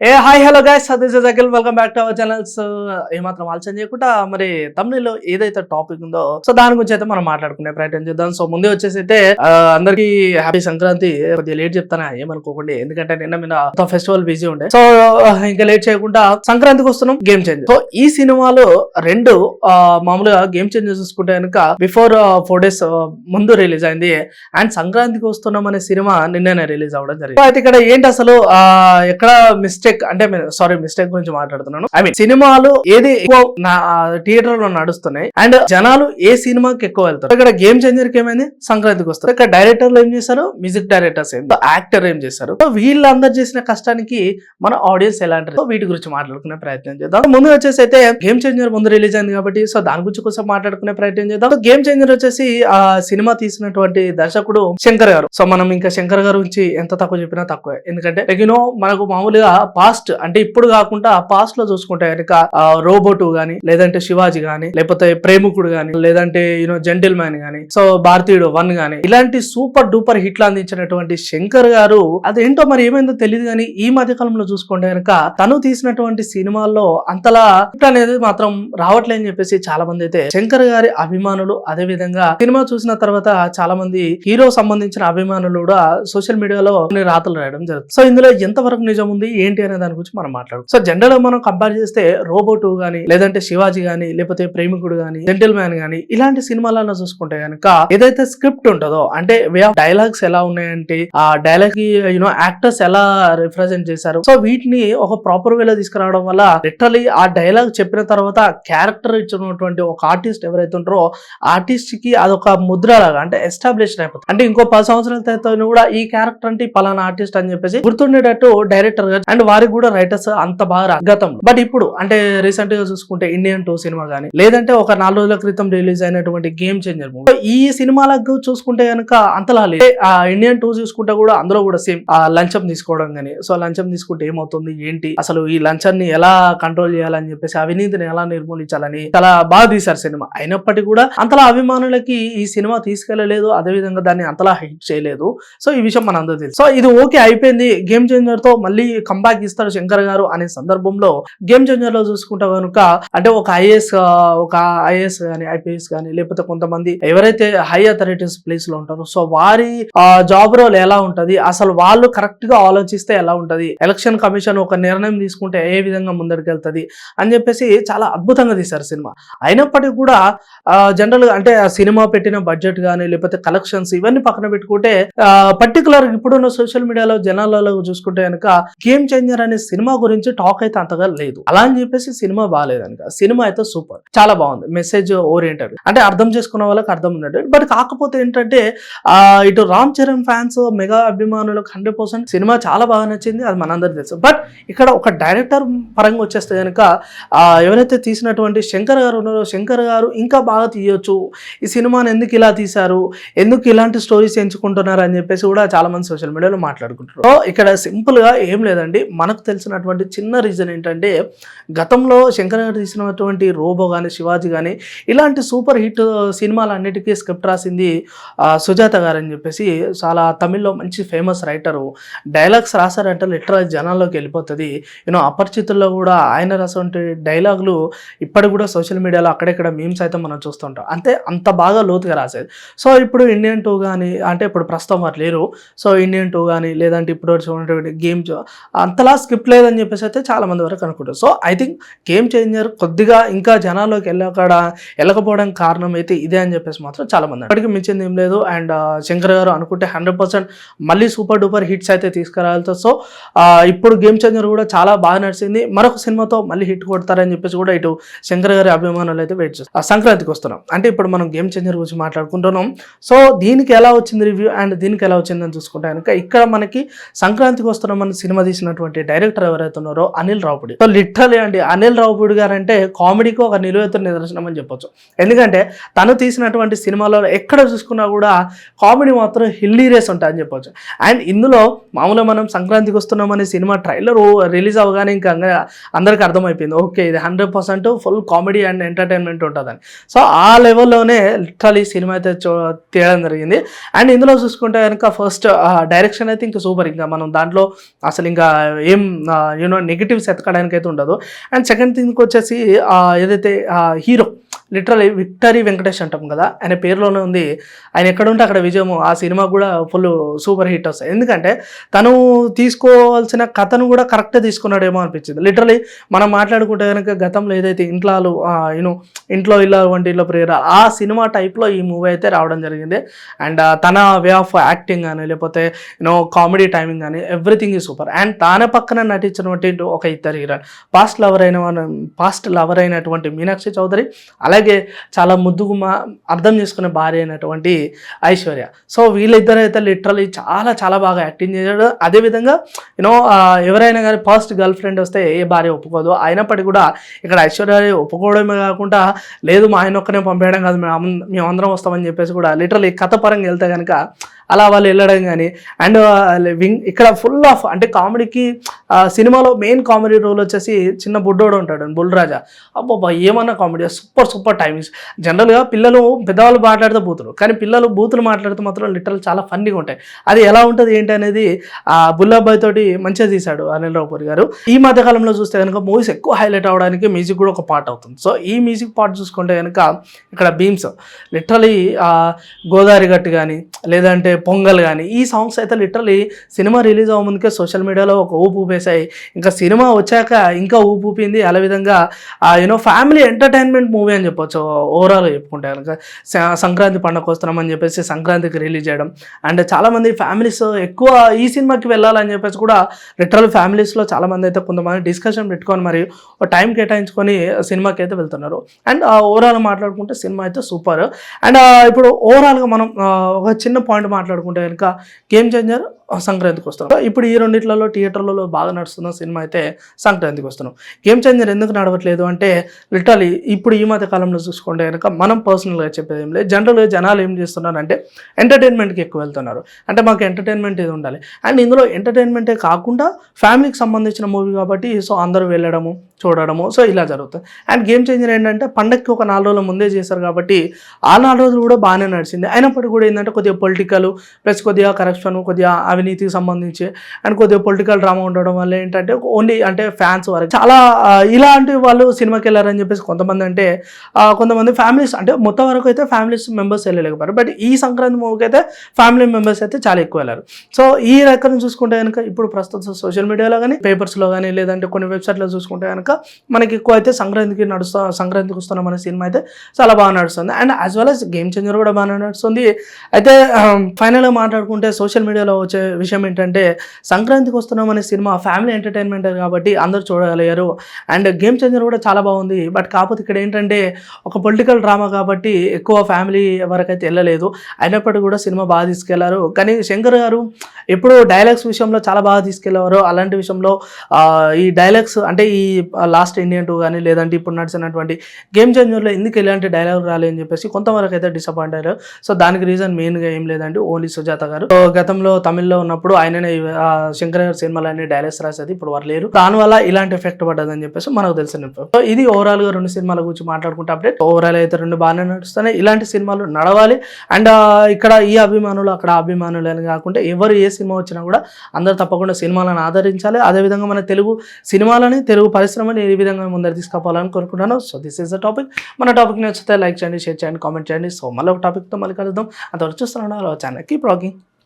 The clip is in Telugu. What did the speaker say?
Hi hello guys, this is Akhil. Welcome back to our channels. ఏమాత్రం ఆలస్యం చేయకుండా మరి తమిళలో ఏదైతే టాపిక్ ఉందో సో దాని గురించి అయితే మనం మాట్లాడుకునే ప్రయత్నం చేద్దాం. సో ముందే వచ్చేసి అయితే అందరికి హ్యాపీ సంక్రాంతి. కొద్దిగా లేట్ చెప్తానా ఏమనుకోకండి, ఎందుకంటే నిన్న ఫెస్టివల్ బిజీ ఉండే. సో ఇంకా లేట్ చేయకుండా సంక్రాంతికి వస్తున్నాం గేమ్ చేంజర్. సో ఈ సినిమాలో రెండు మామూలుగా గేమ్ చేంజర్ చూసుకుంటే కనుక బిఫోర్ 4 days ముందు రిలీజ్ అయింది. అండ్ సంక్రాంతికి వస్తున్నాం అనే సినిమా నిన్ననే రిలీజ్ అవ్వడం జరిగింది. అయితే ఇక్కడ ఏంటి అసలు ఎక్కడ మిస్టేక్ అంటే మిస్టేక్ గురించి మాట్లాడుతున్నాను. ఐ మీన్ సినిమాలు ఏది ఎక్కువ థియేటర్ లో నడుస్తున్నాయి అండ్ జనాలు ఏ సినిమాకి ఎక్కువ వెళ్తారు. ఇక్కడ గేమ్ చేంజర్ కి ఏమైంది, సంక్రాంతికి వస్తారు. ఇక్కడ డైరెక్టర్లు ఏం చేశారు, మ్యూజిక్ డైరెక్టర్స్ ఏం, యాక్టర్ ఏం చేశారు. సో వీళ్ళందరూ చేసిన కష్టానికి మన ఆడియన్స్ ఎలాంటి, వీటి గురించి మాట్లాడుకునే ప్రయత్నం చేద్దాం. ముందు వచ్చేసి అయితే గేమ్ చేంజర్ ముందు రిలీజ్ అయింది కాబట్టి సో దాని గురించి కోసం మాట్లాడుకునే ప్రయత్నం చేద్దాం. గేమ్ చేంజర్ వచ్చేసి ఆ సినిమా తీసినటువంటి దర్శకుడు శంకర్ గారు. సో మనం ఇంకా శంకర్ గారు గురించి ఎంత తక్కువ చెప్పినా తక్కువే, ఎందుకంటే మనకు మామూలుగా పాస్ట్ అంటే ఇప్పుడు కాకుండా పాస్ట్ లో చూసుకుంటే కనుక రోబో 2 గానీ, లేదంటే శివాజీ గానీ, లేకపోతే ప్రేమికుడు గానీ, లేదంటే జెంటిల్ మ్యాన్ గానీ, సో భారతీయుడు 1 గానీ, ఇలాంటి సూపర్ డూపర్ హిట్లు అందించినటువంటి శంకర్ గారు అదేంటో మరి ఏమైందో తెలియదు కానీ ఈ మధ్య కాలంలో చూసుకుంటే కనుక తను తీసినటువంటి సినిమాల్లో అంతలా హిట్ అనేది మాత్రం రావట్లే అని చెప్పేసి చాలా మంది అయితే శంకర్ గారి అభిమానులు, అదే విధంగా సినిమా చూసిన తర్వాత చాలా మంది హీరో సంబంధించిన అభిమానులు కూడా సోషల్ మీడియాలో రాతలు రాయడం జరుగుతుంది. సో ఇందులో ఎంతవరకు నిజం ఉంది ఏంటి అనే దాని గురించి మనం మాట్లాడుతాం. సో జనరల్ గా మనం కంపేర్ చేస్తే రోబో 2 గానీ, లేదంటే శివాజీ గానీ, లేకపోతే ప్రేమికుడు గానీ, జెంటిల్ మ్యాన్ గానీ, ఇలాంటి సినిమాలను చూసుకుంటే కనుక ఏదైతే స్క్రిప్ట్ ఉంటుందో అంటే వే ఆఫ్ డైలాగ్స్ ఎలా ఉన్నాయంటే ఆ డైలాగ్ కి యాక్టర్స్ ఎలా రిప్రజెంట్ చేశారు, సో వీటిని ఒక ప్రాపర్ వేలో తీసుకురావడం వల్ల లిటరలీ ఆ డైలాగ్ చెప్పిన తర్వాత క్యారెక్టర్ ఇచ్చినటువంటి ఒక ఆర్టిస్ట్ ఎవరైతే ఉంటారో ఆర్టిస్ట్ కి అదొక ముద్ర లాగా అంటే ఎస్టాబ్లిష్ అయిపోతుంది. అంటే ఇంకో 10 సంవత్సరాల తర్వాత కూడా ఈ క్యారెక్టర్ అంటే పలానా ఆర్టిస్ట్ అని చెప్పేసి గుర్తుండేటట్టు డైరెక్టర్ గారు అండ్ వారికి కూడా రైటర్స్ అంత బాగా గతంలో. బట్ ఇప్పుడు అంటే రీసెంట్ గా చూసుకుంటే ఇండియన్ 2 సినిమా గానీ, లేదంటే ఒక 4 రోజుల క్రితం రిలీజ్ అయినటువంటి గేమ్ చేంజర్ మూవీ, ఈ సినిమాలకు చూసుకుంటే కనుక అంతలా లేదు. ఇండియన్ 2 చూసుకుంటే కూడా అందులో కూడా సేమ్ లంచం తీసుకోవడం గానీ, సో లంచం తీసుకుంటే ఏమవుతుంది ఏంటి, అసలు ఈ లంచాన్ని ఎలా కంట్రోల్ చేయాలని చెప్పేసి, అవినీతిని ఎలా నిర్మూలించాలని చాలా బాగా తీశారు సినిమా. అయినప్పటికీ కూడా అంతలా అభిమానులకి ఈ సినిమా తీసుకెళ్లలేదు, అదే విధంగా దాన్ని అంతలా హిట్ చేయలేదు. సో ఈ విషయం మన అందరూ తెలుసు. సో ఇది ఓకే అయిపోయింది, గేమ్ చేంజర్ తో మళ్ళీ కంబ్యాక్ ఇస్తారు శంకర్ గారు అనే సందర్భంలో గేమ్ చేంజర్ లో చూసుకుంటే కనుక అంటే ఒక ఐఏఎస్ గానీ, ఐపీఎస్ గానీ, లేకపోతే కొంతమంది ఎవరైతే హై అథారిటీస్ ప్లేస్ లో ఉంటారో సో వారి జాబ్ రోల్ ఎలా ఉంటది, అసలు వాళ్ళు కరెక్ట్ గా ఆలోచిస్తే ఎలా ఉంటది, ఎలక్షన్ కమిషన్ ఒక నిర్ణయం తీసుకుంటే ఏ విధంగా ముందరికి వెళ్తది అని చెప్పేసి చాలా అద్భుతంగా తీశారు సినిమా. అయినప్పటికీ కూడా జనరల్ గా అంటే ఆ సినిమా పెట్టిన బడ్జెట్ గానీ, లేకపోతే కలెక్షన్స్ ఇవన్నీ పక్కన పెట్టుకుంటే పర్టికులర్ ఇప్పుడున్న సోషల్ మీడియాలో జనాలలో చూసుకుంటే కనుక గేమ్ చేంజర్ అనే సినిమా గురించి టాక్ అయితే అంతగా లేదు. అలా అని చెప్పేసి సినిమా బాగాలేదు అనుక, సినిమా అయితే సూపర్, చాలా బాగుంది, మెసేజ్ ఓరియంటెడ్ అంటే అర్థం చేసుకున్న వాళ్ళకి అర్థం ఉన్నట్టు. బట్ కాకపోతే ఏంటంటే ఇటు రామ్ చరణ్ ఫ్యాన్స్ మెగా అభిమానులకు 100% సినిమా చాలా బాగా నచ్చింది, అది మనందరికీ తెలుసు. బట్ ఇక్కడ ఒక డైరెక్టర్ పరంగా వచ్చేస్తే కనుక ఎవరైతే తీసినటువంటి శంకర్ గారు ఉన్నారో శంకర్ గారు ఇంకా బాగా తీయొచ్చు, ఈ సినిమాని ఎందుకు ఇలా తీశారు, ఎందుకు ఇలాంటి స్టోరీస్ ఎంచుకుంటున్నారు అని చెప్పేసి కూడా చాలా మంది సోషల్ మీడియాలో మాట్లాడుకుంటారు. సో ఇక్కడ సింపుల్ గా ఏం లేదండి, మనకు తెలిసినటువంటి చిన్న రీజన్ ఏంటంటే గతంలో శంకర్ గారు తీసినటువంటి రోబో కానీ, శివాజీ కానీ ఇలాంటి సూపర్ హిట్ సినిమాలన్నిటికీ స్క్రిప్ట్ రాసింది సుజాత గారు అని చెప్పేసి చాలా తమిళ్లో మంచి ఫేమస్ రైటరు. డైలాగ్స్ రాశారంటే లిటరల్ జనాల్లోకి వెళ్ళిపోతుంది. అపరిచితుల్లో కూడా ఆయన రాసినటువంటి డైలాగులు ఇప్పటికి కూడా సోషల్ మీడియాలో అక్కడెక్కడ మీమ్స్ అయితే మనం చూస్తుంటాం. అంత బాగా లోతుగా రాసేది. సో ఇప్పుడు ఇండియన్ 2 కానీ అంటే ఇప్పుడు ప్రస్తుతం వారు లేరు. సో ఇండియన్ 2 కానీ లేదంటే ఇప్పుడు చూసినటువంటి గేమ్ అంతలా స్క్రిప్ట్ లేదని చెప్పేసి అయితే చాలా మంది వరకు అనుకుంటారు. So I think game changer కొద్దిగా ఇంకా జనాల్లోకి వెళ్ళకపోవడం కారణం అయితే ఇదే అని చెప్పేసి మాత్రం చాలా మంది, అప్పటికి మించింది ఏం లేదు. అండ్ శంకర్ గారు అనుకుంటే 100% మళ్ళీ సూపర్ డూపర్ హిట్స్ అయితే తీసుకురావాలతో. సో ఇప్పుడు గేమ్ చేంజర్ కూడా చాలా బాగా నడిచింది, మరొక సినిమాతో మళ్ళీ హిట్ కొడతారని చెప్పేసి కూడా ఇటు శంకర్ గారి అభిమానులు అయితే వెయిట్ చేస్తారు. సంక్రాంతికి వస్తున్నాం అంటే ఇప్పుడు మనం గేమ్ చేంజర్ గురించి మాట్లాడుకుంటున్నాం. సో దీనికి ఎలా వచ్చింది రివ్యూ అండ్ దీనికి ఎలా వచ్చిందని చూసుకుంటే కనుక ఇక్కడ మనకి సంక్రాంతికి వస్తున్నాం అని సినిమా తీసినటువంటి డైరెక్టర్ ఎవరైతే ఉన్నారో అనిల్ రావుపూడి. సో లిటరలీ అండి అనిల్ రావుపూడి గారు అంటే కామెడీకి ఒక నిలువెత్తు నిదర్శనం అని చెప్పొచ్చు. ఎందుకంటే తను తీసినటువంటి సినిమాలో ఎక్కడ చూసుకున్నా కూడా కామెడీ మాత్రం హిల్లీరియస్ ఉంటుంది అని చెప్పొచ్చు. అండ్ ఇందులో మామూలుగా మనం సంక్రాంతికి వస్తున్నాం అనే సినిమా ట్రైలర్ రిలీజ్ అవ్వగానే ఇంకా అందరికి అర్థమైపోయింది, ఓకే ఇది 100% ఫుల్ కామెడీ అండ్ ఎంటర్టైన్మెంట్ ఉంటుందని. సో ఆ లెవెల్లోనే లిటరలీ సినిమా అయితే తీయడం జరిగింది. అండ్ ఇందులో చూసుకుంటే కనుక ఫస్ట్ డైరెక్షన్ అయితే ఇంకా సూపర్, ఇంకా మనం దాంట్లో అసలు ఇంకా ఏం నెగిటివ్స్ ఎతకడానికి అయితే ఉండదు. అండ్ సెకండ్ థింగ్ వచ్చేసి ఏదైతే హీరో లిటరలీ విక్టరీ వెంకటేష్ అంటాం కదా, ఆయన పేరులోనే ఉంది ఆయన ఎక్కడ ఉంటే అక్కడ విజయము. ఆ సినిమా కూడా ఫుల్ సూపర్ హిట్ వస్తాయి. ఎందుకంటే తను తీసుకోవాల్సిన కథను కూడా కరెక్ట్గా తీసుకున్నాడేమో అనిపించింది. లిటరలీ మనం మాట్లాడుకుంటే కనుక గతంలో ఏదైతే ఇంట్లో ఇల్లు వంటి ఇల్లు ప్రేర ఆ సినిమా టైప్లో ఈ మూవీ అయితే రావడం జరిగింది. అండ్ తన వే ఆఫ్ యాక్టింగ్ కానీ లేకపోతే కామెడీ టైమింగ్ కానీ ఎవ్రీథింగ్ ఈ సూపర్. అండ్ తానే పక్కన నటించినటువంటి ఒక ఇద్దరు హీరోయిన్, పాస్ట్ లవర్ అయినటువంటి మీనాక్షి చౌదరి, అలాగే చాలా ముద్దుగా అర్థం చేసుకునే భార్య అయినటువంటి ఐశ్వర్య. సో వీళ్ళిద్దరు అయితే లిటరలీ చాలా చాలా బాగా యాక్టింగ్ చేశాడు. అదేవిధంగా ఎవరైనా కానీ ఫస్ట్ గర్ల్ ఫ్రెండ్ వస్తే ఏ భార్య ఒప్పుకోదు. అయినప్పటికీ కూడా ఇక్కడ ఐశ్వర్య ఒప్పుకోవడమే కాకుండా లేదు మా ఆయన ఒక్కనే పంపేయడం కాదు, మేము అందరం వస్తామని చెప్పేసి కూడా లిటరలీ కథ పరంగా వెళ్తే కనుక అలా వాళ్ళు వెళ్ళడం కానీ. అండ్ ఇక్కడ ఫుల్ ఆఫ్ అంటే కామెడీకి సినిమాలో మెయిన్ కామెడీ రోల్ వచ్చేసి చిన్న బుడ్డోడు ఉంటాడు బుల్రాజా. అబ్బా ఏమన్నా కామెడీ సూపర్ టైమింగ్స్. జనరల్గా పిల్లలు పెద్దవాళ్ళు మాట్లాడితే బూతులు, కానీ పిల్లలు బూతులు మాట్లాడితే మాత్రం లిటరల్ చాలా ఫన్నీగా ఉంటాయి. అది ఎలా ఉంటుంది ఏంటి అనేది బుల్లాబాయ్ తోటి మంచిగా తీశాడు అనిల్ రావుపూరి గారు. ఈ మధ్యకాలంలో చూస్తే కనుక మూవీస్ ఎక్కువ హైలైట్ అవ్వడానికి మ్యూజిక్ కూడా ఒక పార్ట్ అవుతుంది. సో ఈ మ్యూజిక్ పార్ట్ చూసుకుంటే కనుక ఇక్కడ బీమ్స్ లిటరలీ గోదావరి గట్టు కానీ లేదంటే పొంగల్ కానీ ఈ సాంగ్స్ అయితే లిటరలీ సినిమా రిలీజ్ అవ్వముందుకే సోషల్ మీడియాలో ఒక ఊపు ఊపేశాయి. ఇంకా సినిమా వచ్చాక ఇంకా ఊపు ఊపింది. అలా విధంగా ఫ్యామిలీ ఎంటర్టైన్మెంట్ మూవీ అని చెప్పొచ్చు ఓవరాల్గా చెప్పుకుంటే కనుక. సంక్రాంతి పండుగ వస్తున్నామని చెప్పేసి సంక్రాంతికి రిలీజ్ చేయడం, అండ్ చాలామంది ఫ్యామిలీస్ ఎక్కువ ఈ సినిమాకి వెళ్ళాలని చెప్పేసి కూడా లిటరల్ ఫ్యామిలీస్లో చాలామంది అయితే కొంతమంది డిస్కషన్ పెట్టుకొని మరి టైం కేటాయించుకొని సినిమాకి అయితే వెళ్తున్నారు. అండ్ ఓవరాల్ మాట్లాడుకుంటే సినిమా అయితే సూపర్. అండ్ ఇప్పుడు ఓవరాల్గా మనం ఒక చిన్న పాయింట్ మాట్లాడుకుంటే కనుక గేమ్ చేంజర్ సంక్రాంతికి వస్తున్నాం. ఇప్పుడు ఈ రెండిట్లలో థియేటర్లలో బాగా నడుస్తున్న సినిమా అయితే సంక్రాంతికి వస్తున్నాం. గేమ్ చేంజర్ ఎందుకు నడవట్లేదు అంటే లిటరలీ ఇప్పుడు ఈ మధ్య కాలంలో చూసుకుంటే కనుక మనం పర్సనల్గా చెప్పేది ఏం లేదు, జనరల్గా జనాలు ఏం చేస్తున్నారంటే ఎంటర్టైన్మెంట్కి ఎక్కువ వెళ్తున్నారు. అంటే మాకు ఎంటర్టైన్మెంట్ ఇది ఉండాలి. అండ్ ఇందులో ఎంటర్టైన్మెంటే కాకుండా ఫ్యామిలీకి సంబంధించిన మూవీ కాబట్టి సో అందరూ వెళ్ళడము చూడడము సో ఇలా జరుగుతుంది. అండ్ గేమ్ చేంజర్ ఏంటంటే పండగకి ఒక 4 రోజుల ముందే చేశారు కాబట్టి ఆ 4 రోజులు కూడా బాగానే నడిచింది. అయినప్పటికీ కూడా ఏంటంటే కొద్దిగా పొలిటికల్ ప్లస్ కొద్దిగా కరప్షన్, కొద్దిగా అవినీతికి సంబంధించి అండ్ కొద్దిగా పొలిటికల్ డ్రామా ఉండడం వల్ల ఏంటంటే ఓన్లీ అంటే ఫ్యాన్స్ వరకు చాలా ఇలాంటి వాళ్ళు సినిమాకి వెళ్ళారని చెప్పేసి కొంతమంది ఫ్యామిలీస్ అంటే మొత్తం వరకు అయితే ఫ్యామిలీస్ మెంబర్స్ వెళ్ళలేకపోయారు. బట్ ఈ సంక్రాంతి మూవీకి అయితే ఫ్యామిలీ మెంబర్స్ అయితే చాలా ఎక్కువ వెళ్ళారు. సో ఈ రకం చూసుకుంటే కనుక ఇప్పుడు ప్రస్తుతం సోషల్ మీడియాలో కానీ పేపర్స్లో కానీ లేదంటే కొన్ని వెబ్సైట్లో చూసుకుంటే కనుక మనకి ఎక్కువ అయితే సంక్రాంతికి వస్తున్నాం అనే సినిమా అయితే చాలా బాగా నడుస్తుంది. And as well as game changer కూడా బాగా నడుస్తుంది. అయితే ఫైనల్గా మాట్లాడుకుంటే సోషల్ మీడియాలో వచ్చే విషయం ఏంటంటే సంక్రాంతికి వస్తున్నాం అనే సినిమా ఫ్యామిలీ ఎంటర్టైన్మెంట్ కాబట్టి అందరూ చూడగలిగారు. అండ్ గేమ్ చేంజర్ కూడా చాలా బాగుంది. బట్ కాకపోతే ఇక్కడ ఏంటంటే ఒక పొలిటికల్ డ్రామా కాబట్టి ఎక్కువ ఫ్యామిలీ వరకు అయితే వెళ్ళలేదు. అయినప్పటికీ కూడా సినిమా బాగా తీసుకెళ్లారు. కానీ శంకర్ గారు ఎప్పుడు డైలాగ్స్ విషయంలో చాలా బాగా తీసుకెళ్లేవారు. అలాంటి విషయంలో ఈ డైలాగ్స్ అంటే ఈ లాస్ట్ ఇండియన్ 2 కానీ లేదంటే ఇప్పుడు నడిచినటువంటి గేమ్ చేంజర్లో ఎందుకు ఇలాంటి డైలాగ్ రాలే అని చెప్పేసి కొంతవరకు అయితే డిసప్పాయింట్ అయ్యారు. సో దానికి రీజన్ మెయిన్గా ఏం లేదండి, ఓన్లీ సుజాత గారు. గతంలో తమిళ్లో ఉన్నప్పుడు ఆయననే శంకర్ గారి సినిమాలో అన్ని డైలాగ్స్ రాసేది, ఇప్పుడు వారు లేరు. దానివల్ల ఇలాంటి ఎఫెక్ట్ పడ్డదని చెప్పేసి మనకు తెలిసిన. సో ఇది ఓవరాల్ గా 2 సినిమాల గురించి మాట్లాడుకుంటే అప్డేట్. ఓవరాల్ అయితే 2 బాగానే నడుస్తున్నాయి. ఇలాంటి సినిమాలు నడవాలి. అండ్ ఇక్కడ ఈ అభిమానులు అక్కడ అభిమానులు అని కాకుండా ఎవరు ఏ సినిమా వచ్చినా కూడా అందరూ తప్పకుండా సినిమాలను ఆదరించాలి. అదేవిధంగా మన తెలుగు సినిమాలని తెలుగు పరిశ్రమని ఏ విధంగా ముందర తీసుకుపోవాలని కోరుకుంటున్నాను. So this is the topic. మన టాపిక్ నచ్చితే లైక్ చేయండి, షేర్ చేయండి, కామెంట్ చేయండి. సో మళ్ళీ ఒక టాపిక్తో మళ్ళీ కలుద్దాం. అంతవరకు చూస్తున్నాను ఛానల్ కీప్ రాకింగ్.